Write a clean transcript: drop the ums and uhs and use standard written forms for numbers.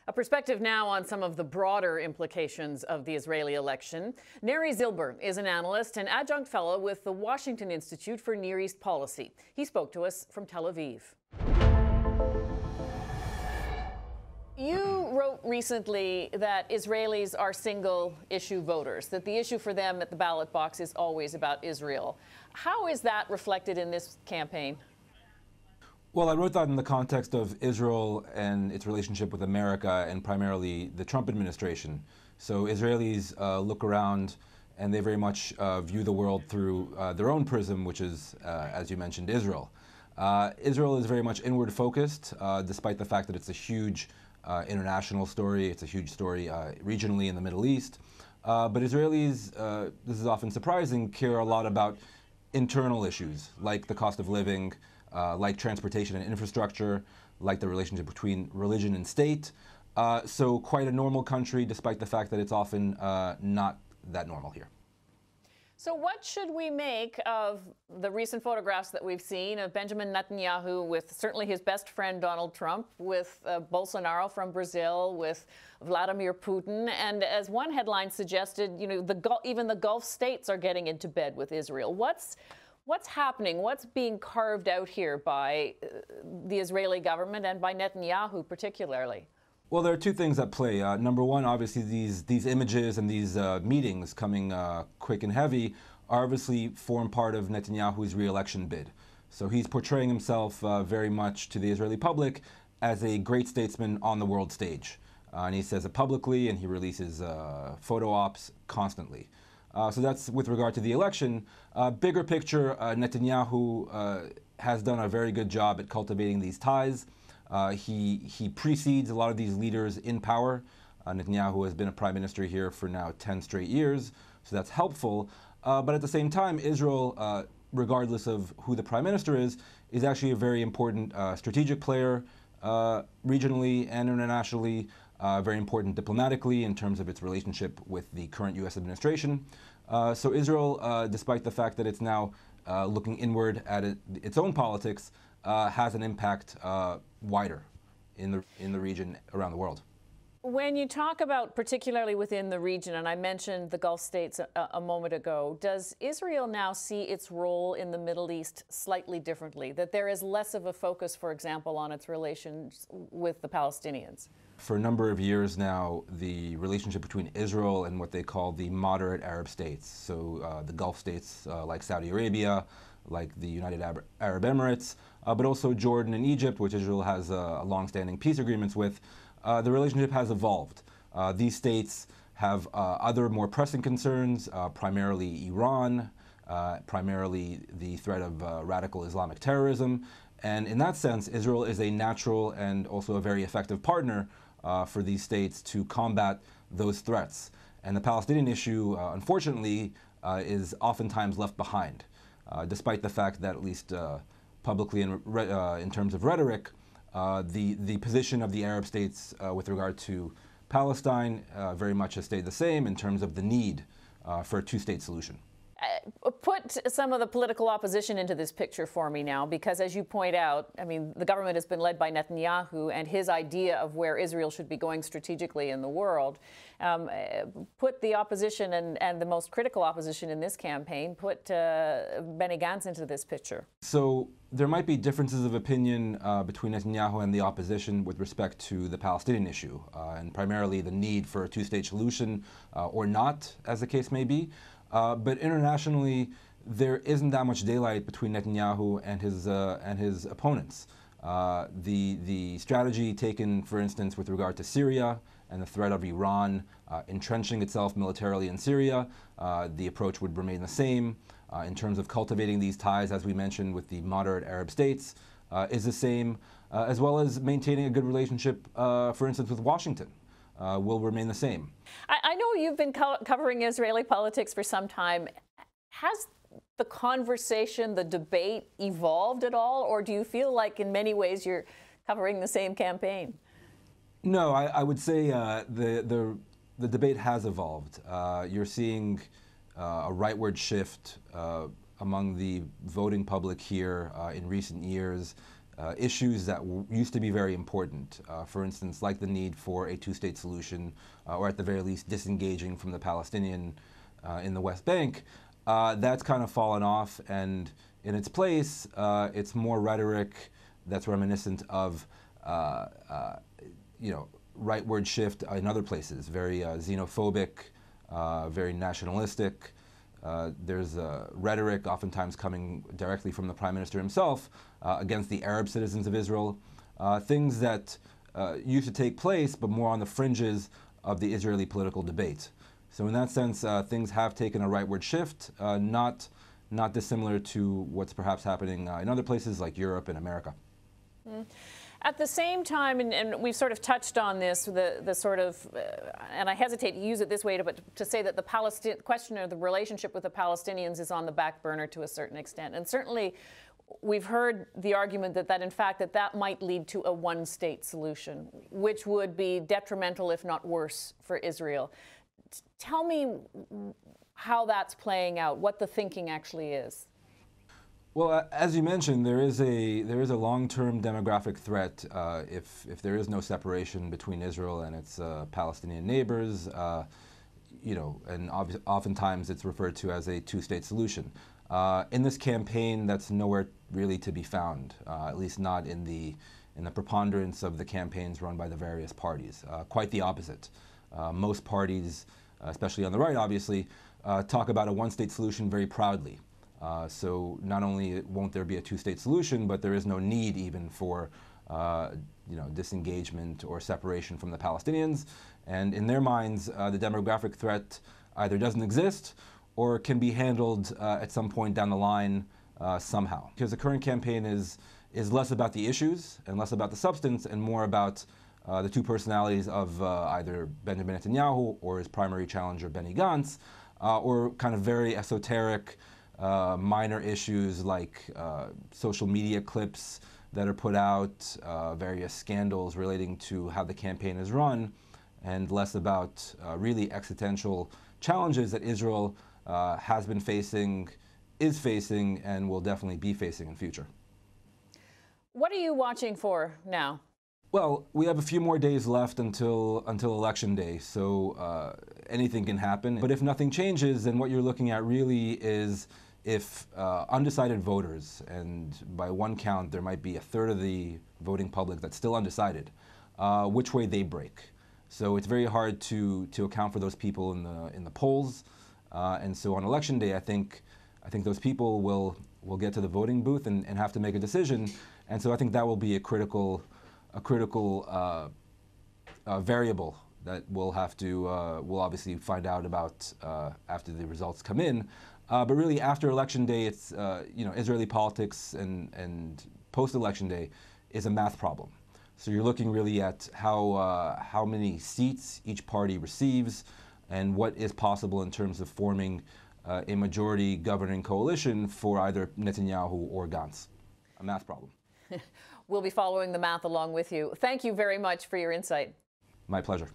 A perspective now on some of the broader implications of the Israeli election. Neri Zilber is an analyst and adjunct fellow with the Washington Institute for Near East Policy. He spoke to us from Tel Aviv. You wrote recently that Israelis are single-issue voters, that the issue for them at the ballot box is always about Israel. How is that reflected in this campaign? Well, I wrote that in the context of Israel and its relationship with America and primarily the Trump administration. So Israelis look around and they very much view the world through their own prism, which is, as you mentioned, Israel. Israel is very much inward focused, despite the fact that it's a huge international story. It's a huge story regionally in the Middle East. But Israelis, this is often surprising, care a lot about internal issues like the cost of living, like transportation and infrastructure, like the relationship between religion and state. So quite a normal country, despite the fact that it's often not that normal here. So what should we make of the recent photographs that we've seen of Benjamin Netanyahu with certainly his best friend Donald Trump, with Bolsonaro from Brazil, with Vladimir Putin, and as one headline suggested, you know, even the Gulf states are getting into bed with Israel. What's happening? What's being carved out here by the Israeli government and by Netanyahu particularly? Well, there are two things at play. Number one, obviously, these images and these meetings coming quick and heavy obviously form part of Netanyahu's re-election bid. So he's portraying himself very much to the Israeli public as a great statesman on the world stage. And he says it publicly, and he releases photo ops constantly. So that's with regard to the election. Bigger picture, Netanyahu has done a very good job at cultivating these ties. He precedes a lot of these leaders in power. Netanyahu has been a prime minister here for now 10 straight years, so that's helpful. But at the same time, Israel, regardless of who the prime minister is actually a very important strategic player regionally and internationally, very important diplomatically in terms of its relationship with the current U.S. administration. So Israel, despite the fact that it's now looking inward at its own politics, has an impact wider in the region around the world. When you talk about particularly within the region, and I mentioned the Gulf states a moment ago, does Israel now see its role in the Middle East slightly differently? That there is less of a focus, for example, on its relations with the Palestinians? For a number of years now, the relationship between Israel and what they call the moderate Arab states, so the Gulf states like Saudi Arabia, like the United Arab Emirates, but also Jordan and Egypt, which Israel has long-standing peace agreements with, the relationship has evolved. These states have other more pressing concerns, primarily Iran, primarily the threat of radical Islamic terrorism. And in that sense, Israel is a natural and also a very effective partner for these states to combat those threats. And the Palestinian issue, unfortunately, is oftentimes left behind, despite the fact that at least publicly in terms of rhetoric, the position of the Arab states with regard to Palestine very much has stayed the same in terms of the need for a two-state solution. Put some of the political opposition into this picture for me now, because as you point out, I mean, the government has been led by Netanyahu and his idea of where Israel should be going strategically in the world. Put the opposition and the most critical opposition in this campaign, put Benny Gantz into this picture. So there might be differences of opinion between Netanyahu and the opposition with respect to the Palestinian issue, and primarily the need for a two-state solution or not, as the case may be. But internationally, there isn't that much daylight between Netanyahu and his opponents. The strategy taken, for instance, with regard to Syria and the threat of Iran entrenching itself militarily in Syria, the approach would remain the same. In terms of cultivating these ties, as we mentioned, with the moderate Arab states, is the same, as well as maintaining a good relationship, for instance, with Washington. Will remain the same. I know you've been covering Israeli politics for some time. Has the conversation, the debate evolved at all, or do you feel like in many ways you're covering the same campaign? No, I would say the debate has evolved. You're seeing a rightward shift among the voting public here in recent years. issues that used to be very important. For instance, like the need for a two-state solution, or at the very least disengaging from the Palestinian in the West Bank. That's kind of fallen off, and in its place, it's more rhetoric that's reminiscent of, rightward shift in other places, very xenophobic, very nationalistic. There's rhetoric oftentimes coming directly from the Prime Minister himself against the Arab citizens of Israel, things that used to take place but more on the fringes of the Israeli political debate. So in that sense, things have taken a rightward shift, not dissimilar to what's perhaps happening in other places like Europe and America. Mm. At the same time, and we've sort of touched on this, the sort of, and I hesitate to use it this way, but to say that the question of the relationship with the Palestinians is on the back burner to a certain extent. And certainly we've heard the argument that in fact, that might lead to a one-state solution, which would be detrimental, if not worse, for Israel. Tell me how that's playing out, what the thinking actually is. Well, as you mentioned, there is a long-term demographic threat if there is no separation between Israel and its Palestinian neighbors. And oftentimes it's referred to as a two-state solution. In this campaign, that's nowhere really to be found, at least not in the preponderance of the campaigns run by the various parties. Quite the opposite. Most parties, especially on the right, obviously, talk about a one-state solution very proudly. So not only won't there be a two-state solution, but there is no need even for disengagement or separation from the Palestinians. And in their minds, the demographic threat either doesn't exist or can be handled at some point down the line somehow. Because the current campaign is less about the issues and less about the substance and more about the two personalities of either Benjamin Netanyahu or his primary challenger Benny Gantz, or kind of very esoteric minor issues like social media clips that are put out, various scandals relating to how the campaign is run, and less about really existential challenges that Israel has been facing, is facing, and will definitely be facing in future. What are you watching for now? Well, we have a few more days left until Election Day, so anything can happen. But if nothing changes, then what you're looking at really is if undecided voters, and by one count there might be a third of the voting public that's still undecided, which way they break. So it's very hard to account for those people in the polls, and so on Election Day, I think those people will get to the voting booth and have to make a decision, and so I think that will be a critical variable that we'll obviously find out about after the results come in. But really, after Election Day, it's Israeli politics and post-Election Day is a math problem. So you're looking really at how many seats each party receives and what is possible in terms of forming a majority governing coalition for either Netanyahu or Gantz. A math problem. We'll be following the math along with you. Thank you very much for your insight. My pleasure.